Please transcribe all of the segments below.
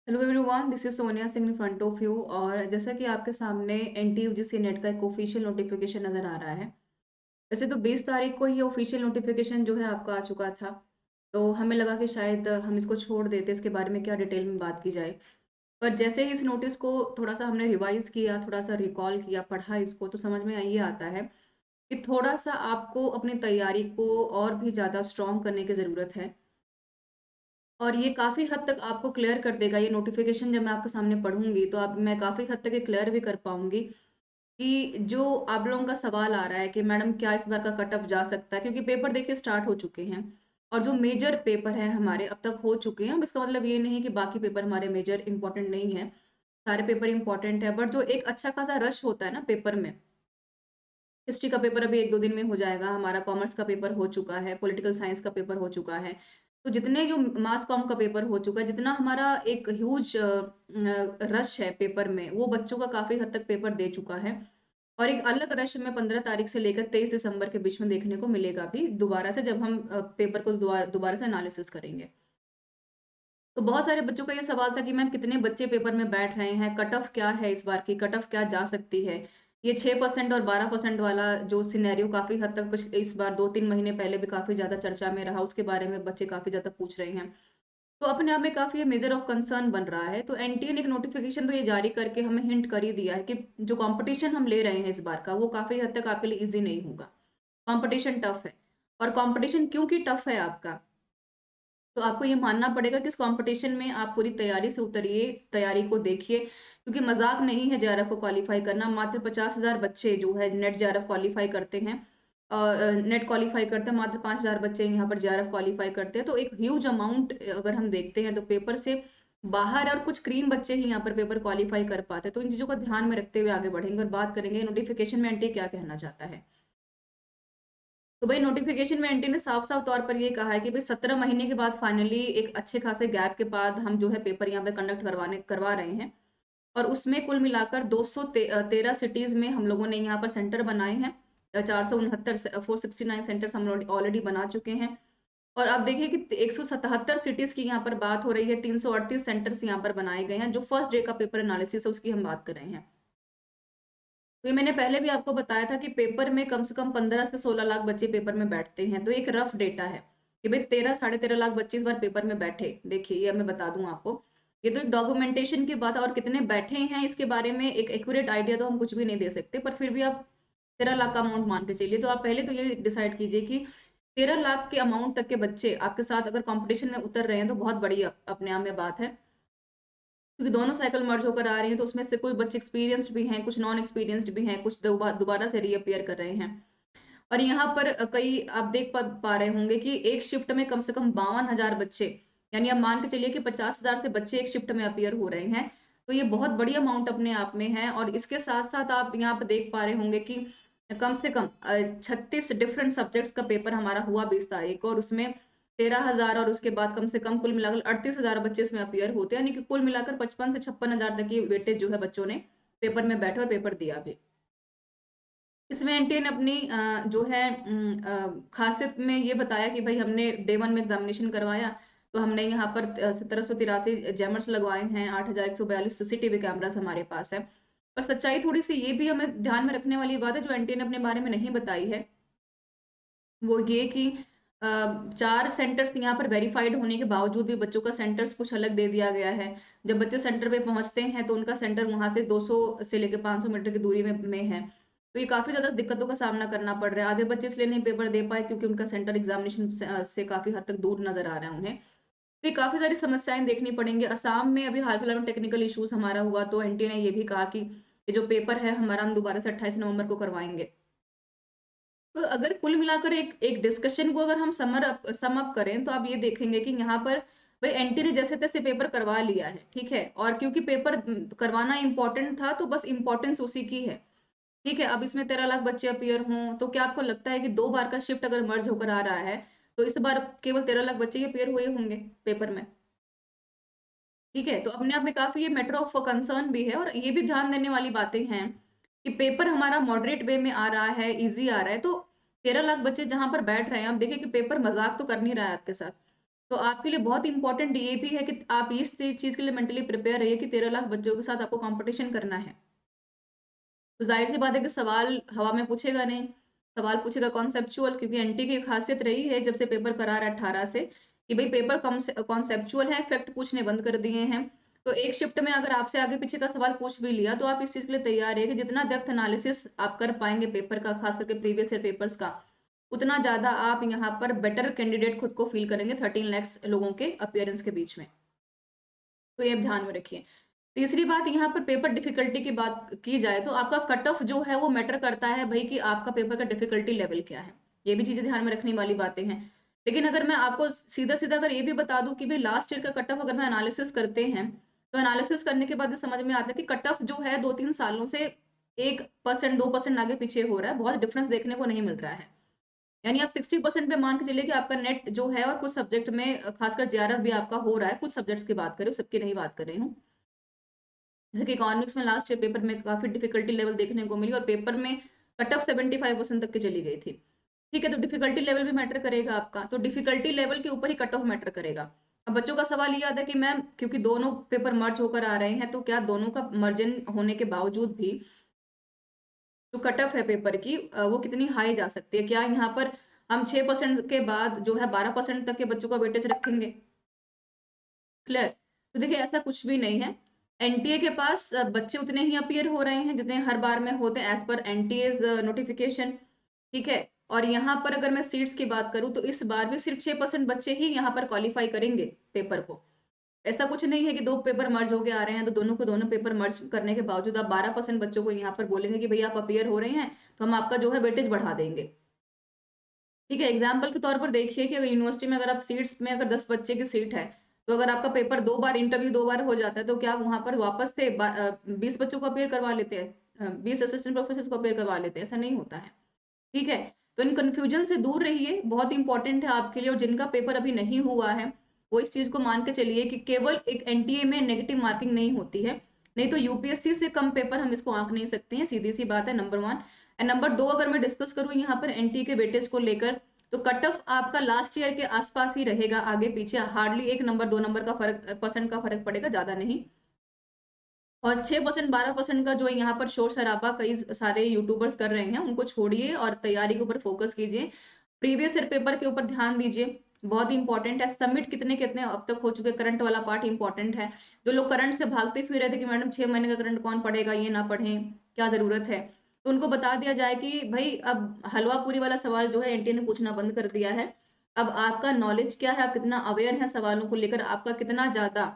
Hello everyone, this is Sonia Singh in front of you. और जैसा कि आपके सामने एनटीयूजीसी नेट का एक ऑफिशियल नोटिफिकेशन नज़र आ रहा है। वैसे तो 20 तारीख को ये ऑफिशियल नोटिफिकेशन जो है आपका आ चुका था। तो हमें लगा कि शायद हम इसको छोड़ देते, इसके बारे में क्या डिटेल में बात की जाए। पर जैसे ही इस नोटिस को थोड़ा सा हमने रिवाइज किया, थोड़ा सा रिकॉल किया, पढ़ा इसको, तो समझ में ये आता है कि थोड़ा सा आपको अपनी तैयारी को और भी ज़्यादा स्ट्रॉन्ग करने की ज़रूरत है। और ये काफ़ी हद तक आपको क्लियर कर देगा। ये नोटिफिकेशन जब मैं आपके सामने पढ़ूंगी तो आप मैं काफ़ी हद तक ये क्लियर भी कर पाऊंगी कि जो आप लोगों का सवाल आ रहा है कि मैडम क्या इस बार का कट ऑफ जा सकता है, क्योंकि पेपर देखिए स्टार्ट हो चुके हैं। और जो मेजर पेपर हैं हमारे अब तक हो चुके हैं। अब इसका मतलब ये नहीं कि बाकी पेपर हमारे मेजर इंपॉर्टेंट नहीं है, सारे पेपर इंपॉर्टेंट है। बट जो एक अच्छा खासा रश होता है ना पेपर में, हिस्ट्री का पेपर अभी 1-2 दिन में हो जाएगा, हमारा कॉमर्स का पेपर हो चुका है, पॉलिटिकल साइंस का पेपर हो चुका है। तो जितने जो मास कॉम का पेपर हो चुका है, जितना हमारा एक ह्यूज रश है पेपर में, वो बच्चों का काफ़ी हद तक पेपर दे चुका है। और एक अलग रश में 15 तारीख से लेकर 23 दिसंबर के बीच में देखने को मिलेगा भी दोबारा से, जब हम पेपर को दोबारा दोबारा से एनालिसिस करेंगे। तो बहुत सारे बच्चों का ये सवाल था कि मैम कितने बच्चे पेपर में बैठ रहे हैं, कट ऑफ क्या है, इस बार की कट ऑफ क्या जा सकती है। ये 6% और 12% वाला जो सिनेरियो काफी हद तक इस बार 2-3 महीने पहले भी काफी ज्यादा चर्चा में रहा, उसके बारे में बच्चे काफी ज्यादा पूछ रहे हैं। तो अपने आप में काफी मेजर ऑफ कंसर्न बन रहा है। तो एनटीए ने एक नोटिफिकेशन तो ये जारी करके हमें हिंट कर ही दिया है कि जो कंपटीशन हम ले रहे हैं इस बार का, वो काफी हद तक आपके लिए इजी नहीं होगा। कंपटीशन टफ है। और कंपटीशन क्योंकि टफ है आपका, तो आपको ये मानना पड़ेगा कि इस कंपटीशन में आप पूरी तैयारी से उतरिए, तैयारी को देखिए, क्योंकि मजाक नहीं है जेआरएफ को क्वालिफाई करना। मात्र 50,000 बच्चे जो है नेट जेआरएफ क्वालिफाई करते हैं। नेट क्वालिफाई करते हैं मात्र 5,000 बच्चे यहाँ पर जेआरएफ क्वालिफाई करते हैं। तो एक ह्यूज अमाउंट अगर हम देखते हैं तो पेपर से बाहर और कुछ क्रीम बच्चे ही यहाँ पर पेपर क्वालिफाई कर पाते हैं। तो इन चीजों को ध्यान में रखते हुए आगे बढ़ेंगे और बात करेंगे नोटिफिकेशन में एंटी क्या कहना चाहता है। तो भाई नोटिफिकेशन में एंटी ने साफ साफ तौर पर ये कहा है कि भाई 17 महीने के बाद फाइनली एक अच्छे खासे गैप के बाद हम जो है पेपर यहाँ पे कंडक्ट करवा रहे हैं। और उसमें कुल मिलाकर 213 सिटीज में हम लोगों ने यहाँ पर सेंटर बनाए हैं। 469 469 सेंटर्स हम ऑलरेडी बना चुके हैं। और अब देखिए कि 177 सिटीज की यहाँ पर बात हो रही है, 338 सेंटर्स यहाँ पर बनाए गए हैं। जो फर्स्ट डे का पेपर एनालिसिस है उसकी हम बात कर रहे हैं। तो ये मैंने पहले भी आपको बताया था कि पेपर में कम से कम 15 से 16 लाख बच्चे पेपर में बैठते हैं। तो एक रफ डेटा है कि भाई 13-13.5 लाख बच्चे इस बार पेपर में बैठे। देखिए ये मैं बता दूं आपको, ये तो एक डॉक्यूमेंटेशन की बात है, और कितने बैठे हैं इसके बारे में एक एक्यूरेट आइडिया तो हम कुछ भी नहीं दे सकते। पर फिर भी आप 13 लाख का अमाउंट मान के चलिए। तो आप पहले तो ये डिसाइड कीजिए कि 13 लाख के अमाउंट तक के बच्चे आपके साथ अगर कॉम्पिटिशन में उतर रहे हैं तो बहुत बड़ी अपने आप में बात है। क्योंकि दोनों साइकिल मर्ज होकर आ रही हैं, तो उसमें से कुछ बच्चे एक्सपीरियंस्ड भी हैं, कुछ नॉन एक्सपीरियंस्ड भी हैं, कुछ दोबारा से रीअपियर कर रहे हैं। और यहाँ पर कई आप देख पा रहे होंगे कि एक शिफ्ट में कम से कम 52,000 बच्चे, यानी आप मान के चलिए कि 50,000 से बच्चे एक शिफ्ट में अपियर हो रहे हैं। तो ये बहुत बड़ी अमाउंट अपने आप में है। और इसके साथ साथ आप यहाँ पर देख पा रहे होंगे कि कम से कम 36 डिफरेंट सब्जेक्ट्स का पेपर हमारा हुआ 20 तारीख को, और उसमें 13,000 और उसके बाद कम से कम कुल मिलाकर 38,000 बच्चे इसमें अपियर होते हैं। यानी कि कुल मिलाकर 55 से 56 हजार तक की वेटेज जो है बच्चों ने पेपर में बैठे और पेपर दिया भी। इसमें एनटीए ने अपनी जो है खासियत में ये बताया कि भाई हमने डे 1 में एग्जामिनेशन करवाया, तो हमने यहाँ पर 1783 जैमर्स लगवाए हैं, 8,142 सीसीटीवी कैमरास हमारे पास है। पर सच्चाई थोड़ी सी ये भी हमें ध्यान में रखने वाली बात है, जो एनटीए ने अपने बारे में नहीं बताई है, वो ये कि 4 सेंटर्स यहाँ पर वेरीफाइड होने के बावजूद भी बच्चों का सेंटर्स कुछ अलग दे दिया गया है। जब बच्चे सेंटर पे पहुंचते हैं तो उनका सेंटर वहां से 200 से लेकर 500 मीटर की दूरी में है। तो ये काफी ज्यादा दिक्कतों का सामना करना पड़ रहा है। आधे बच्चे इसलिए नहीं पेपर दे पाए क्योंकि उनका सेंटर एग्जामिनेशन से काफी हद तक दूर नजर आ रहा है उन्हें। तो ये काफी सारी समस्याएं देखनी पड़ेंगी। असम में अभी हाल फिलहाल में टेक्निकल इश्यूज हमारा हुआ, तो एनटीए ने ये भी कहा कि ये जो पेपर है हमारा, हम दोबारा से 28 नवंबर को करवाएंगे। तो अगर कुल मिलाकर एक एक डिस्कशन को अगर हम सम अप करें तो आप ये देखेंगे कि यहाँ पर भाई एनटी ने जैसे तैसे पेपर करवा लिया है, ठीक है। और क्योंकि पेपर करवाना इंपॉर्टेंट था तो बस इंपॉर्टेंस उसी की है, ठीक है। अब इसमें 13 लाख बच्चे अपियर हों तो क्या आपको लगता है कि 2 बार का शिफ्ट अगर मर्ज होकर आ रहा है तो इस बार केवल 13 लाख बच्चे ही अपियर हुए होंगे पेपर में, ठीक है। तो अपने आप में काफी ये मैटर ऑफ कंसर्न भी है। और ये भी ध्यान देने वाली बातें हैं कि पेपर हमारा मॉडरेट वे में आ रहा है, इजी आ रहा है। तो 13 लाख बच्चे जहां पर बैठ रहे हैं, आप देखिए कि पेपर मजाक तो कर नहीं रहा है आपके साथ। तो आपके लिए बहुत इंपॉर्टेंट ये भी है कि आप इस चीज के लिए मेंटली प्रिपेयर रहिए कि 13 लाख बच्चों के साथ आपको कंपटीशन करना है। तो जाहिर सी बात है कि सवाल हवा में पूछेगा नहीं, सवाल पूछेगा कॉन्सेप्चुअल, क्योंकि एनटी की खासियत रही है जब से पेपर करा रहा है 18 से कि भाई पेपर कॉन्सेप्चुअल है, फैक्ट पूछने बंद कर दिए हैं। तो एक शिफ्ट में अगर आपसे आगे पीछे का सवाल पूछ भी लिया तो आप इस चीज के लिए तैयार है कि जितना डेप्थ एनालिसिस आप कर पाएंगे पेपर का, खास करके प्रीवियस ईयर पेपर्स का, उतना ज्यादा आप यहाँ पर बेटर कैंडिडेट खुद को फील करेंगे 13 लाख लोगों के अपियरेंस के बीच में। तो ये ध्यान में रखिए। तीसरी बात, यहाँ पर पेपर डिफिकल्टी की बात की जाए तो आपका कट ऑफ जो है वो मैटर करता है भाई कि आपका पेपर का डिफिकल्टी लेवल क्या है। ये भी चीजें ध्यान में रखने वाली बातें हैं। लेकिन अगर मैं आपको सीधा सीधा अगर ये भी बता दूं कि भाई लास्ट ईयर का कट ऑफ अगर मैं एनालिसिस करते हैं तो एनालिसिस करने के बाद ये समझ में आता है कि कट ऑफ जो है 2-3 सालों से 1% 2% आगे पीछे हो रहा है, बहुत डिफरेंस देखने को नहीं मिल रहा है। यानी आप 60% पे मान के चलिए कि आपका नेट जो है, और कुछ सब्जेक्ट में खासकर जेआरएफ भी आपका हो रहा है, कुछ सब्जेक्ट्स की बात करें, सबकी नहीं बात कर रही हूँ। जैसे कि इकोनॉमिक्स में लास्ट ईयर पेपर में काफी डिफिकल्टी लेवल देखने को मिली और पेपर में कट ऑफ 75% तक की चली गई थी। ठीक है, तो डिफिकल्टी लेवल भी मैटर करेगा आपका, तो डिफिकल्टी लेवल के ऊपर ही कट ऑफ मैटर करेगा। अब बच्चों का सवाल ये आता है कि मैम क्योंकि दोनों पेपर मर्ज होकर आ रहे हैं तो क्या दोनों का मर्जन होने के बावजूद भी जो कट ऑफ है पेपर की वो कितनी हाई जा सकती है? क्या यहाँ पर हम 6% के बाद जो है 12% तक के बच्चों का वेटेज रखेंगे? क्लियर? तो देखिए ऐसा कुछ भी नहीं है। एनटीए के पास बच्चे उतने ही अपीयर हो रहे हैं जितने हर बार में होते हैं एज पर एनटीएज नोटिफिकेशन। ठीक है, और यहाँ पर अगर मैं सीट्स की बात करूं तो इस बार भी सिर्फ 6% बच्चे ही यहाँ पर क्वालिफाई करेंगे पेपर को। ऐसा कुछ नहीं है कि दो पेपर मर्ज होके आ रहे हैं तो दोनों को दोनों पेपर मर्ज करने के बावजूद आप 12% बच्चों को यहाँ पर बोलेंगे कि भैया आप अपीयर हो रहे हैं तो हम आपका जो है वेटेज बढ़ा देंगे। ठीक है, एग्जाम्पल के तौर पर देखिए कि अगर यूनिवर्सिटी में अगर आप सीट्स में अगर 10 बच्चे की सीट है तो अगर आपका पेपर 2 बार इंटरव्यू 2 बार हो जाता है तो क्या आप वहां पर वापस से 20 बच्चों को अपेयर करवा लेते हैं, 20 असिस्टेंट प्रोफेसर को अपेयर करवा लेते हैं? ऐसा नहीं होता है। ठीक है, तो इन कंफ्यूजन से दूर रहिए, बहुत इंपॉर्टेंट है आपके लिए। और जिनका पेपर अभी नहीं हुआ है वो इस चीज को मान के चलिए कि केवल एक एनटीए में नेगेटिव मार्किंग नहीं होती है, नहीं तो यूपीएससी से कम पेपर हम इसको आंक नहीं सकते हैं, सीधी सी बात है, नंबर 1। एंड नंबर 2, अगर मैं डिस्कस करूं यहाँ पर एनटीए के वेटेज को लेकर तो कट ऑफ आपका लास्ट ईयर के आसपास ही रहेगा, आगे पीछे हार्डली 1 नंबर 2 नंबर का फर्क, परसेंट का फर्क पड़ेगा, ज्यादा नहीं। और 6% 12% का जो यहाँ पर शोर शराबा कई सारे यूट्यूबर्स कर रहे हैं उनको छोड़िए और तैयारी के ऊपर फोकस कीजिए। प्रीवियस ईयर पेपर के ऊपर ध्यान दीजिए, बहुत इंपॉर्टेंट है। सबमिट कितने कितने अब तक हो चुके, करंट वाला पार्ट इंपॉर्टेंट है। जो लोग करंट से भागते फिर रहे थे कि मैडम 6 महीने का करंट कौन पढ़ेगा, ये ना पढ़ें, क्या जरूरत है, तो उनको बता दिया जाए कि भाई अब हलवा पूरी वाला सवाल जो है एनटीए ने पूछना बंद कर दिया है। अब आपका नॉलेज क्या है, आप कितना अवेयर है सवालों को लेकर, आपका कितना ज्यादा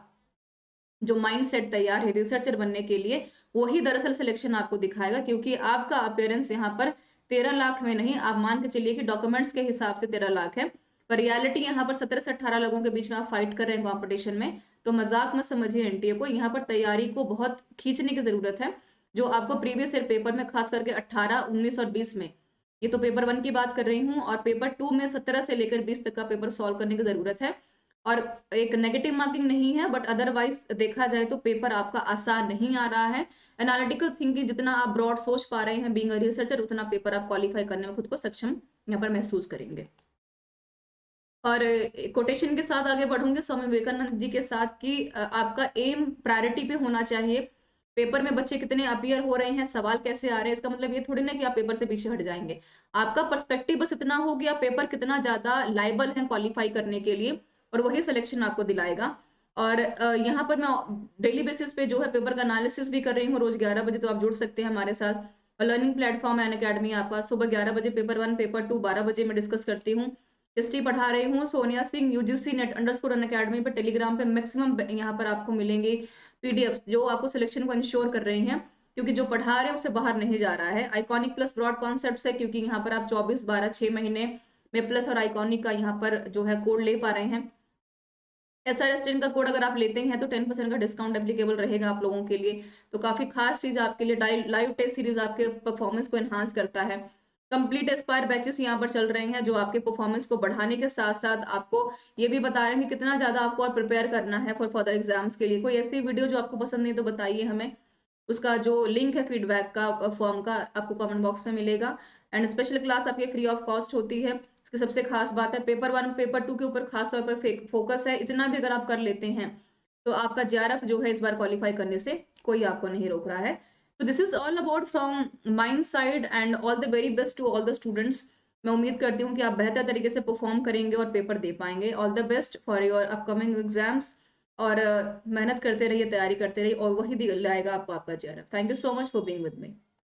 जो माइंड सेट तैयार है रिसर्चर बनने के लिए, वही दरअसल सिलेक्शन आपको दिखाएगा। क्योंकि आपका अपेयरेंस यहाँ पर 13 लाख में नहीं, आप मान के चलिए कि डॉक्यूमेंट्स के हिसाब से 13 लाख है, पर रियलिटी यहाँ पर 17 से 18 लोगों के बीच में आप फाइट कर रहे हैं कॉम्पिटिशन में। तो मजाक मत समझिए एनटीए को, यहाँ पर तैयारी को बहुत खींचने की जरूरत है। जो आपको प्रीवियस ईयर पेपर में खास करके 18, 19 और 20 में, ये तो पेपर 1 की बात कर रही हूँ, और पेपर 2 में 17 से लेकर 20 तक का पेपर सॉल्व करने की जरूरत है। और एक नेगेटिव मार्किंग नहीं है, बट अदरवाइज देखा जाए तो पेपर आपका आसान नहीं आ रहा है। एनालिटिकल थिंकिंग जितना आप ब्रॉड सोच पा रहे हैं बीइंग अ रिसर्चर, उतना पेपर आप क्वालिफाई करने में खुद को सक्षम यहाँ पर महसूस करेंगे। और कोटेशन के साथ आगे बढ़ूंगे स्वामी विवेकानंद जी के साथ कि आपका एम प्रायोरिटी पे होना चाहिए। पेपर में बच्चे कितने अपियर हो रहे हैं, सवाल कैसे आ रहे हैं, इसका मतलब ये थोड़ी ना कि आप पेपर से पीछे हट जाएंगे। आपका पर्सपेक्टिव बस इतना हो गया पेपर कितना ज्यादा लाइबल है क्वालिफाई करने के लिए, और वही सिलेक्शन आपको दिलाएगा। और यहाँ पर मैं डेली बेसिस पे जो है पेपर का एनालिसिस भी कर रही हूँ रोज 11 बजे, तो आप जुड़ सकते हैं हमारे साथ। और लर्निंग प्लेटफॉर्म एंड अकेडमी आपका सुबह 11 बजे पेपर 1, पेपर 2 12 बजे में डिस्कस करती हूँ। हिस्ट्री पढ़ा रही हूँ, Sonia Singh UGC NET underscore Unacademy पर टेलीग्राम पे मैक्सिमम यहाँ पर आपको मिलेंगे पीडीएफ जो आपको सिलेक्शन को इंश्योर कर रही हैं। क्योंकि जो पढ़ा रहे हैं उससे बाहर नहीं जा रहा है। आइकॉनिक प्लस ब्रॉड कॉन्सेप्ट है, क्योंकि यहाँ पर आप 24 12 6 महीने में प्लस और आइकॉनिक का यहाँ पर जो है कोड ले पा रहे हैं। SRS10 का कोड अगर आप लेते हैं तो 10% का डिस्काउंट एप्लीकेबल रहेगा आप लोगों के लिए। तो काफी खास चीज आपके लिए, लाइव टेस्ट सीरीज आपके परफॉर्मेंस को एनहांस करता है। कंप्लीट एस्पायर बैचेस यहाँ पर चल रहे हैं जो आपके परफॉर्मेंस को बढ़ाने के साथ साथ आपको ये भी बता रहे हैं कि कितना ज्यादा आपको और प्रिपेयर करना है फॉर फर्दर एग्जाम्स के लिए। कोई ऐसी वीडियो जो आपको पसंद नहीं तो बताइए हमें, उसका जो लिंक है फीडबैक का फॉर्म का आपको कमेंट बॉक्स में मिलेगा। एंड स्पेशल क्लास आपकी फ्री ऑफ कॉस्ट होती है। इसकी सबसे खास बात है पेपर 1, पेपर 2 के ऊपर खास तौर पर फोकस है। इतना भी अगर आप कर लेते हैं, तो आपका जेआरएफ जो है इस बार क्वालीफाई करने से कोई आपको नहीं रोक रहा है। तो this is all about from mine side and all the very best to all the students. मैं उम्मीद करती हूँ कि आप बेहतर तरीके से परफॉर्म करेंगे और पेपर दे पाएँगे। All the best for your upcoming exams और मेहनत करते रहिए, तैयारी करते रहिए और वही दिलाएगा आपको आपका JRF. Thank you so much for being with me.